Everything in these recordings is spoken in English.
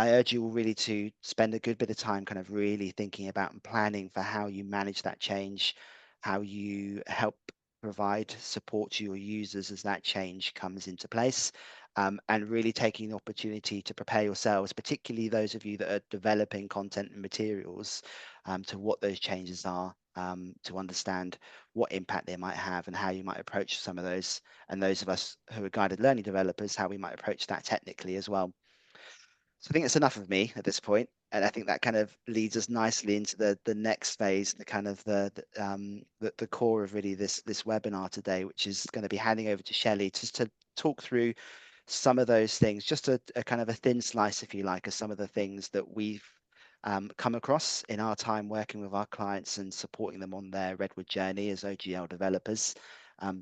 I urge you all really to spend a good bit of time kind of really thinking about and planning for how you manage that change, how you help provide support to your users as that change comes into place, and really taking the opportunity to prepare yourselves, particularly those of you that are developing content and materials, to what those changes are, to understand what impact they might have and how you might approach some of those, and those of us who are guided learning developers, how we might approach that technically as well. So I think it's enough of me at this point, and I think that kind of leads us nicely into the next phase, the kind of the core of really this webinar today, which is going to be handing over to Shelley just to talk through some of those things, just a kind of a thin slice, if you like, of some of the things that we've come across in our time working with our clients and supporting them on their Redwood journey as OGL developers,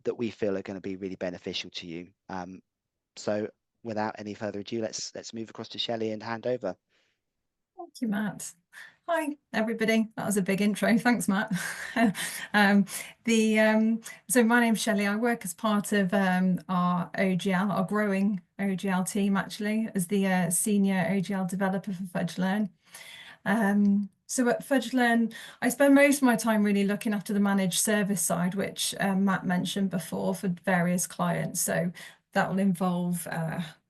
that we feel are going to be really beneficial to you. So without any further ado, let's move across to Shelley and hand over. Thank you, Matt. Hi, everybody. That was a big intro. Thanks, Matt. So my name's Shelley. I work as part of our OGL, our growing OGL team, actually, as the senior OGL developer for FudgeLearn. So at FudgeLearn, I spend most of my time really looking after the managed service side, which Matt mentioned before, for various clients. So that will involve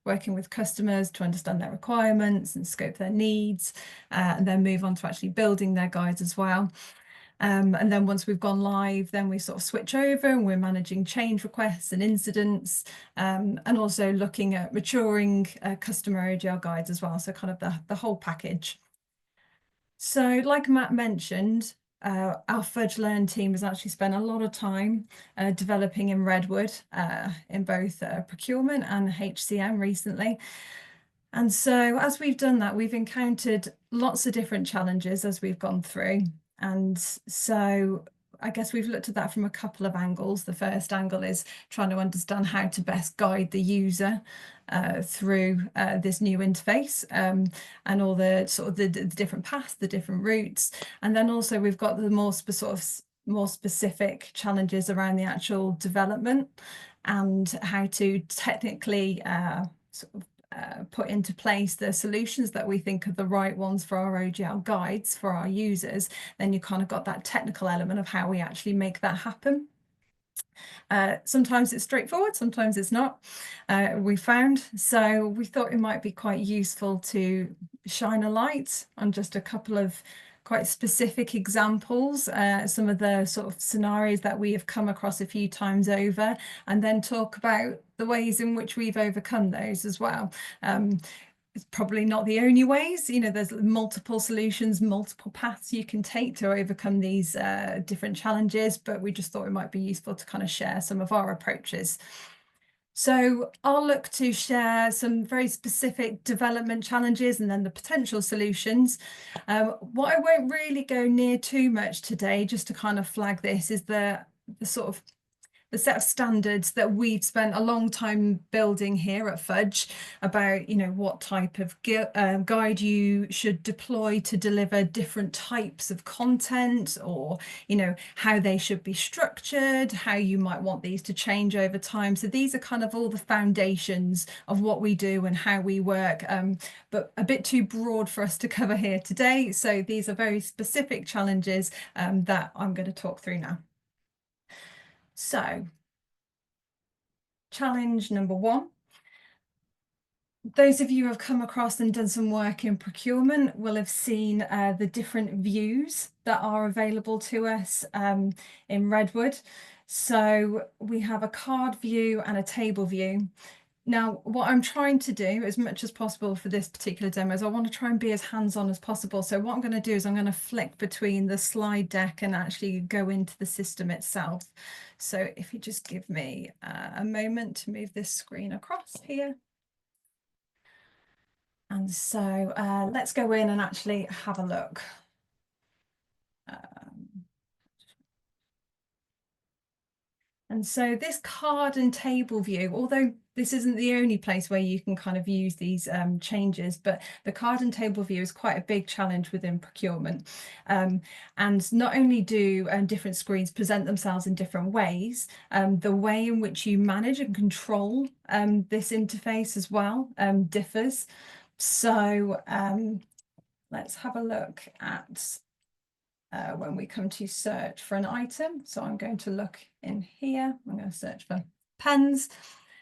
working with customers to understand their requirements and scope their needs, and then move on to actually building their guides as well. And then once we've gone live, then we sort of switch over and we're managing change requests and incidents, and also looking at maturing customer OGL guides as well. So kind of the whole package. So like Matt mentioned, our FudgeLearn team has actually spent a lot of time developing in Redwood in both procurement and HCM recently. And so as we've done that, we've encountered lots of different challenges as we've gone through. And so I guess we've looked at that from a couple of angles. The first angle is trying to understand how to best guide the user through this new interface, and all the sort of the different paths, the different routes. And then also we've got the more specific challenges around the actual development and how to technically put into place the solutions that we think are the right ones for our OGL guides for our users. Then you kind of got that technical element of how we actually make that happen. Sometimes it's straightforward, sometimes it's not, we found. So we thought it might be quite useful to shine a light on just a couple of quite specific examples, some of the sort of scenarios that we have come across a few times over, and then talk about the ways in which we've overcome those as well. It's probably not the only ways, there's multiple solutions, multiple paths you can take to overcome these different challenges, but we just thought it might be useful to kind of share some of our approaches. So I'll look to share some very specific development challenges and then the potential solutions. What I won't really go near too much today, just to kind of flag this, is the sort of the set of standards that we've spent a long time building here at Fudge about, what type of guide you should deploy to deliver different types of content, or, how they should be structured, how you might want these to change over time. So these are kind of all the foundations of what we do and how we work, but a bit too broad for us to cover here today. So these are very specific challenges that I'm going to talk through now. So, challenge number one. Those of you who have come across and done some work in procurement will have seen the different views that are available to us in Redwood. So we have a card view and a table view. Now, what I'm trying to do as much as possible for this particular demo is I want to try and be as hands-on as possible. So what I'm going to do is I'm going to flick between the slide deck and actually go into the system itself. So if you just give me a moment to move this screen across here. And so let's go in and actually have a look. And so this card and table view, although this isn't the only place where you can kind of use these changes, but the card and table view is quite a big challenge within procurement. And not only do different screens present themselves in different ways, the way in which you manage and control this interface as well differs. So let's have a look at when we come to search for an item. So I'm going to look in here. I'm going to search for pens.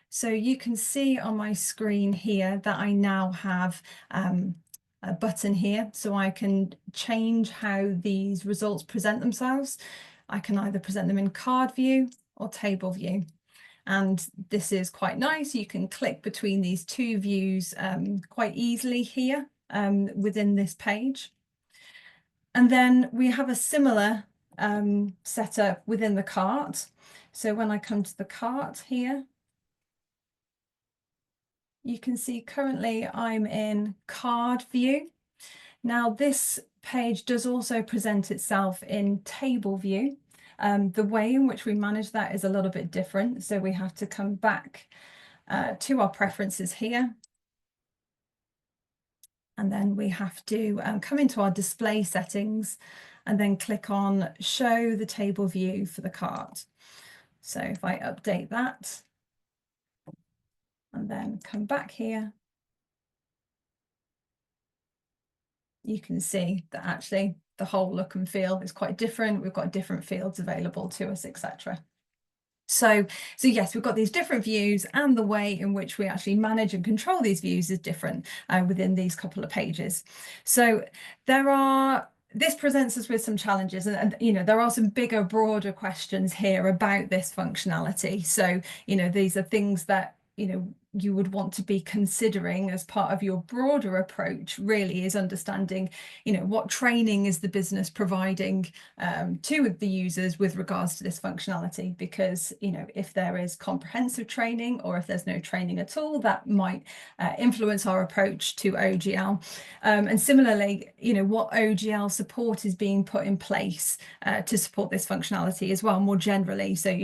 So you can see on my screen here that I now have a button here, so I can change how these results present themselves. I can either present them in card view or table view. And this is quite nice. You can click between these two views quite easily here within this page. And then we have a similar setup within the cart. So when I come to the cart here, you can see currently I'm in card view. Now this page does also present itself in table view. The way in which we manage that is a little bit different. So we have to come back to our preferences here. And then we have to come into our display settings and then click on show the table view for the cart. So if I update that and then come back here, you can see that actually the whole look and feel is quite different. We've got different fields available to us, etc. So yes, we've got these different views, and the way in which we actually manage and control these views is different within these couple of pages. So this presents us with some challenges, and you know, there are some bigger, broader questions here about this functionality. So you know, these are things that you would want to be considering as part of your broader approach. Really is understanding what training is the business providing to the users with regards to this functionality, because if there is comprehensive training, or if there's no training at all, that might influence our approach to OGL. And similarly, what OGL support is being put in place to support this functionality as well, more generally. So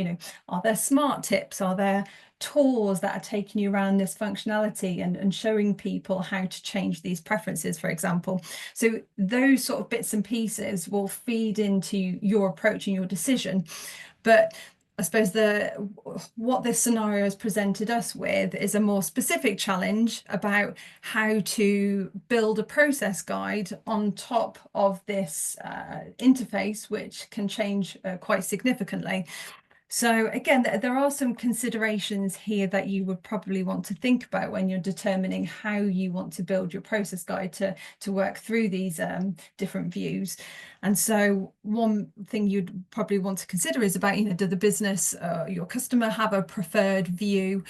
are there smart tips, are there tours that are taking you around this functionality and showing people how to change these preferences, for example? So those sort of bits and pieces will feed into your approach and your decision. But I suppose what this scenario has presented us with is a more specific challenge about how to build a process guide on top of this interface, which can change quite significantly. So again, there are some considerations here that you would probably want to think about when you're determining how you want to build your process guide to work through these different views. And so one thing you'd probably want to consider is about, do the business, your customer, have a preferred view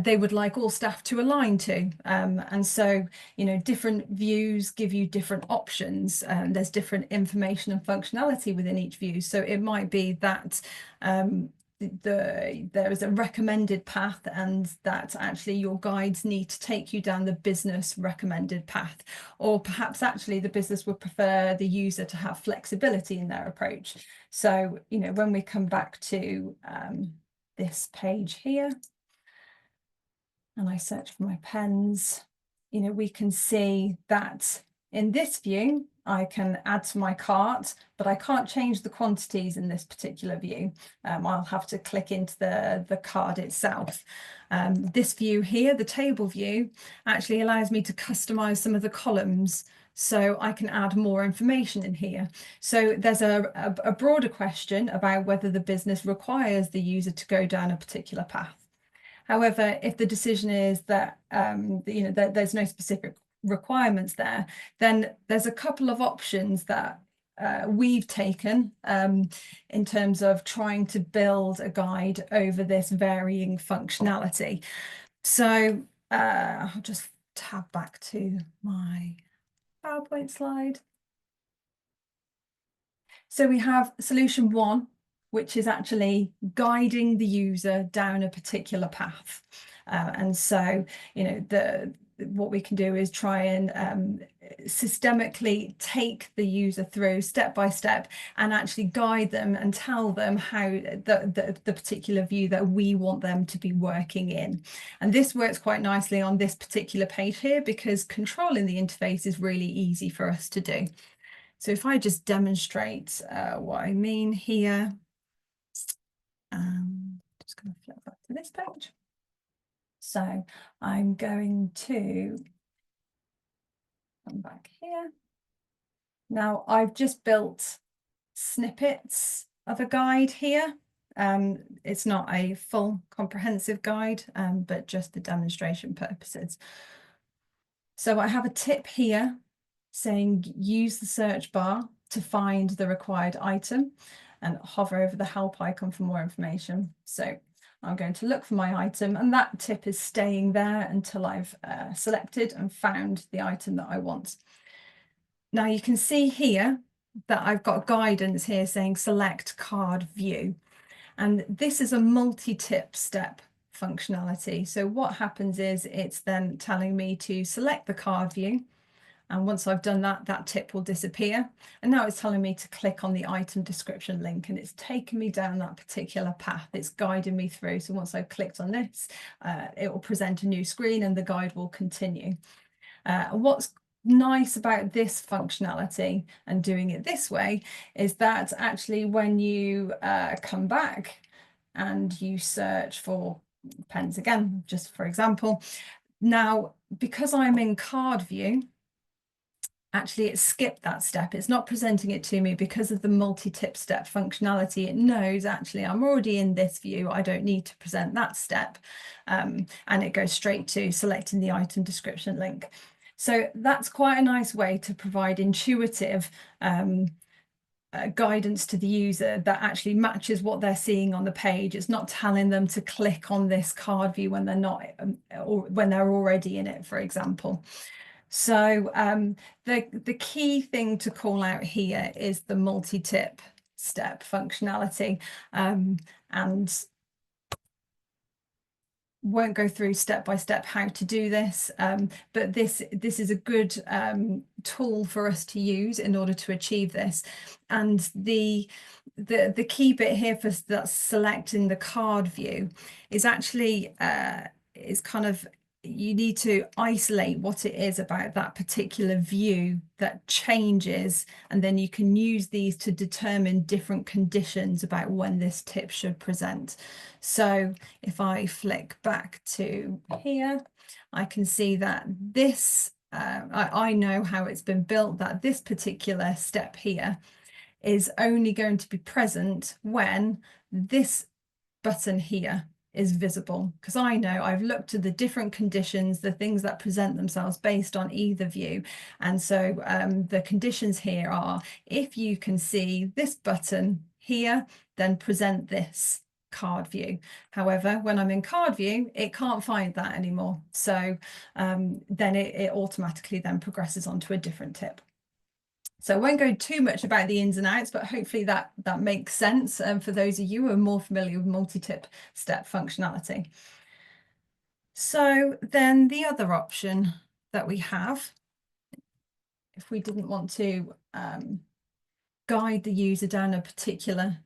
they would like all staff to align to? And so, different views give you different options, and there's different information and functionality within each view. So it might be that there is a recommended path, and that actually your guides need to take you down the business recommended path, or perhaps actually the business would prefer the user to have flexibility in their approach. So when we come back to this page here and I search for my pens, we can see that in this view I can add to my cart, but I can't change the quantities in this particular view. I'll have to click into the card itself. This view here, the table view, actually allows me to customize some of the columns, so I can add more information in here. So there's a broader question about whether the business requires the user to go down a particular path. However, if the decision is that there's no specific requirements there, then there's a couple of options that we've taken in terms of trying to build a guide over this varying functionality. So I'll just tab back to my PowerPoint slide. So we have solution one, which is actually guiding the user down a particular path. And so, what we can do is try and systemically take the user through step by step and actually guide them and tell them how the particular view that we want them to be working in. And this works quite nicely on this particular page here, because controlling the interface is really easy for us to do. So if I just demonstrate what I mean here, just going to flip back to this page. So I'm going to come back here. Now I've just built snippets of a guide here. It's not a full comprehensive guide, but just for demonstration purposes. So I have a tip here saying use the search bar to find the required item and hover over the help icon for more information. So I'm going to look for my item, and that tip is staying there until I've selected and found the item that I want. Now you can see here that I've got guidance here saying select card view, and this is a multi-tip step functionality. So what happens is it's then telling me to select the card view, and once I've done that, that tip will disappear. And now it's telling me to click on the item description link, and it's taken me down that particular path. It's guiding me through. So once I've clicked on this, it will present a new screen and the guide will continue. What's nice about this functionality and doing it this way is that actually when you come back and you search for pens again, just for example, now because I'm in card view, actually it skipped that step. It's not presenting it to me because of the multi-tip step functionality. It knows actually I'm already in this view, I don't need to present that step, and it goes straight to selecting the item description link. So that's quite a nice way to provide intuitive guidance to the user that actually matches what they're seeing on the page. It's not telling them to click on this card view when they're not, or when they're already in it, for example. So the key thing to call out here is the multi-tip step functionality, and won't go through step by step how to do this, but this is a good tool for us to use in order to achieve this. And the key bit here for that selecting the card view is actually is kind of, you need to isolate what it is about that particular view that changes, and then you can use these to determine different conditions about when this tip should present. So if I flick back to here, I can see that this, I know how it's been built, that this particular step here is only going to be present when this button here is visible, because I know I've looked at the different conditions, the things that present themselves based on either view. And so the conditions here are, if you can see this button here, then present this card view. However, when I'm in card view, it can't find that anymore. So then it automatically then progresses onto a different tip. So I won't go too much about the ins and outs, but hopefully that makes sense for those of you who are more familiar with multi-tip step functionality. So then the other option that we have, if we didn't want to guide the user down a particular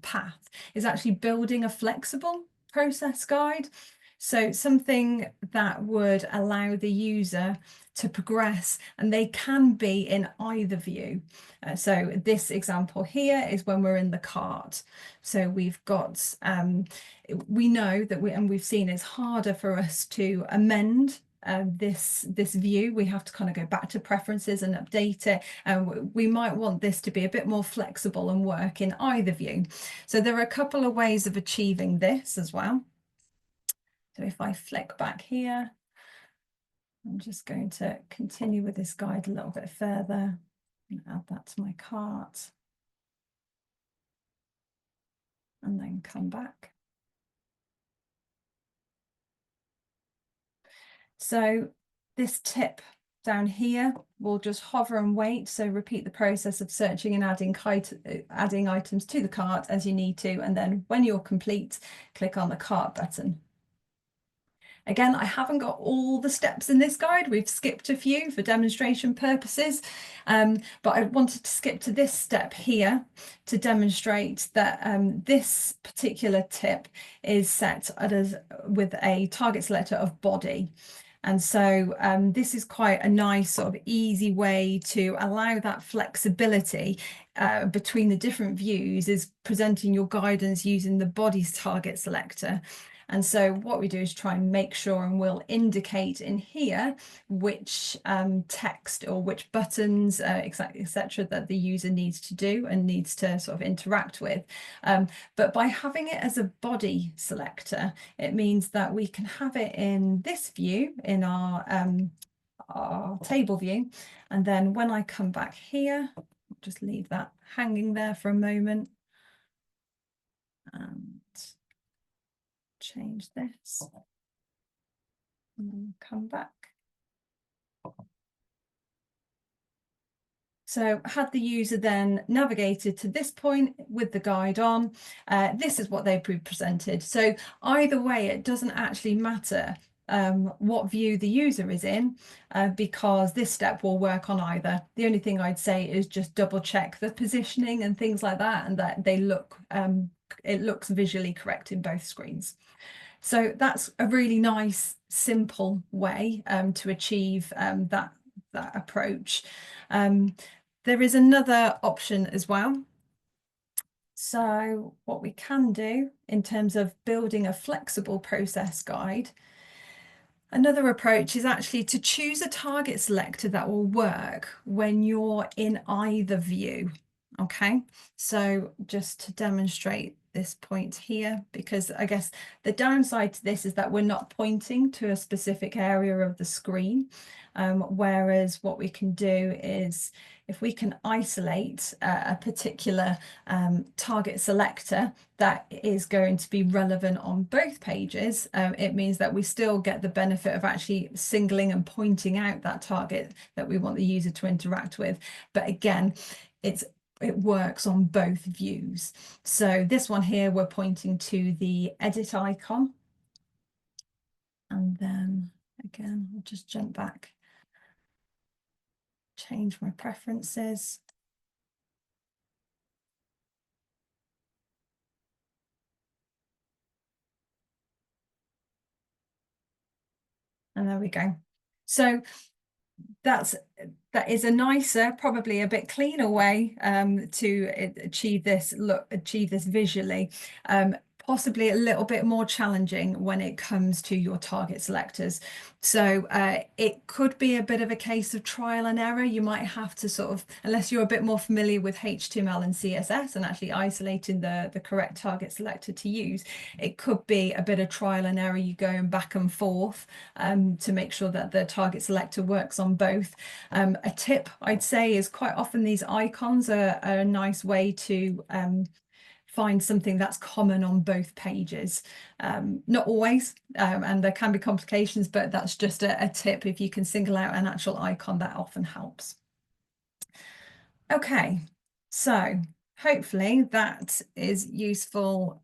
path, is actually building a flexible process guide. So something that would allow the user to progress, and they can be in either view. So this example here is when we're in the cart. So we've got, we know that we've seen it's harder for us to amend this view. We have to kind of go back to preferences and update it, and we might want this to be a bit more flexible and work in either view. So there are a couple of ways of achieving this as well. So if I flick back here, I'm just going to continue with this guide a little bit further and add that to my cart, and then come back. So this tip down here, we'll just hover and wait. So repeat the process of searching and adding items to the cart as you need to. And then when you're complete, click on the cart button. Again, I haven't got all the steps in this guide. We've skipped a few for demonstration purposes, but I wanted to skip to this step here to demonstrate that this particular tip is set with a target selector of body. And so this is quite a nice sort of easy way to allow that flexibility between the different views, is presenting your guidance using the body's target selector. And so what we do is try and make sure, and we'll indicate in here which text or which buttons, etc., that the user needs to do and needs to sort of interact with. But by having it as a body selector, it means that we can have it in this view, in our table view. And then when I come back here, I'll just leave that hanging there for a moment and change this and then come back. So had the user then navigated to this point with the guide on, this is what they've presented. So either way, it doesn't actually matter what view the user is in, because this step will work on either. The only thing I'd say is just double check the positioning and things like that, and that they look, it looks visually correct in both screens. So that's a really nice, simple way to achieve that approach. There is another option as well. So what we can do in terms of building a flexible process guide, another approach is actually to choose a target selector that will work when you're in either view. Okay, so just to demonstrate this point here, because I guess the downside to this is that we're not pointing to a specific area of the screen, whereas what we can do is, if we can isolate a particular target selector that is going to be relevant on both pages, it means that we still get the benefit of actually singling and pointing out that target that we want the user to interact with. But again, it works on both views. So this one here, we're pointing to the edit icon. And then again, I'll just jump back, change my preferences. And there we go. So that is a nicer, probably a bit cleaner way to achieve this visually. Possibly a little bit more challenging when it comes to your target selectors. So it could be a bit of a case of trial and error. You might have to sort of, unless you're a bit more familiar with HTML and CSS and actually isolating the correct target selector to use, it could be a bit of trial and error. You going back and forth to make sure that the target selector works on both. A tip I'd say is quite often these icons are a nice way to find something that's common on both pages. Not always, and there can be complications, but that's just a tip. If you can single out an actual icon, that often helps. Okay, so hopefully that is useful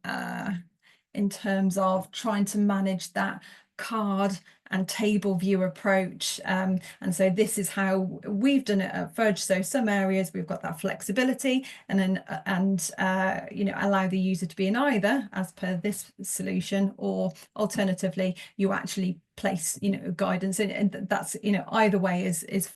in terms of trying to manage that card and table view approach. And so this is how we've done it at Fudge. So some areas we've got that flexibility, and then you know, allow the user to be in either, as per this solution, or alternatively you actually place, you know, guidance, and that's, you know, either way is